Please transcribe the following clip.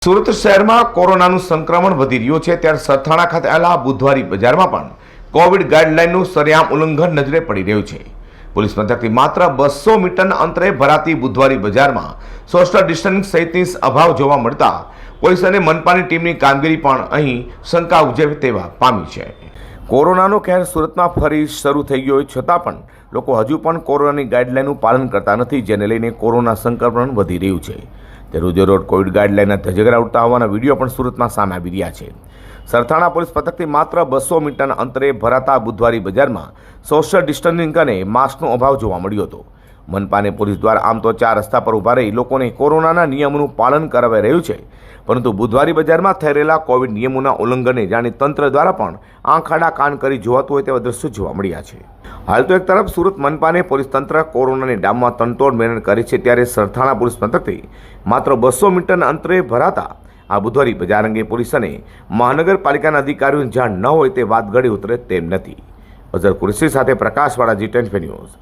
સુરત શહેરમાં કોરોનાનું સંક્રમણ વધી રહ્યું છે ત્યારે સરથાણા ખાતે આવેલા બુધવારી બજારમાં પણ કોવિડ ગાઈડલાઈનનું સરેઆમ ઉલ્લંઘન નજરે પડી રહ્યું છે। પોલીસ મથકથી માત્ર 200 મીટરના અંતરે ભરાતી બુધવારી બજારમાં સોશિયલ ડિસ્ટન્સિંગ સહિતની અભાવ જોવા મળતા પોલીસ અને મનપાની ટીમની કામગીરી પણ અહીં શંકા ઉપજે તેવા પામી છે। કોરોનાનો કહેર સુરતમાં ફરી શરૂ થઈ ગયો છતાં પણ લોકો હજુ પણ કોરોનાની ગાઈડલાઈનનું પાલન કરતા નથી, જેને લઈને કોરોના સંક્રમણ વધી રહ્યું છે। રોજે રોજ કોવિડ ગાઈડલાઈનના ધજગરા ઉડતા હોવાના વિડીયો પણ સુરતમાં સામે આવી રહ્યા છે। સરથાણા પોલીસ મથકથી માત્ર 200 મીટરના અંતરે ભરાતા બુધવારી બજારમાં સોશિયલ ડિસ્ટન્સિંગ અને માસ્કનો અભાવ જોવા મળ્યો હતો। મનપાને પોલીસ દ્વારા આમ તો 4 રસ્તા પર ઊભા રહી લોકોને કોરોનાના નિયમોનું પાલન કરાવી રહ્યું છે, પરંતુ બુધવારી બજારમાં થઈ રહેલા કોવિડ નિયમોના ઉલ્લંઘનને જાણી તંત્ર દ્વારા પણ આંખ આડા કાન કરી જોવાતું હોય તેવા દ્રશ્યો જોવા મળ્યા છે। હાલ તો એક તરફ સુરત મનપાને પોલીસ તંત્ર કોરોનાની ડામમાં તનતોડ મહેનત કરી છે, ત્યારે સરથાણા પોલીસ મથકથી માત્ર 200 મીટરના અંતરે ભરાતા આ બુધવારી બજાર અંગે પોલીસ અને મહાનગરપાલિકાના અધિકારીઓને જાણ ન હોય તે વાત ગળી ઉતરે તેમ નથી। અઝર કુરેશી સાથે પ્રકાશવાળા G10 ન્યૂઝ।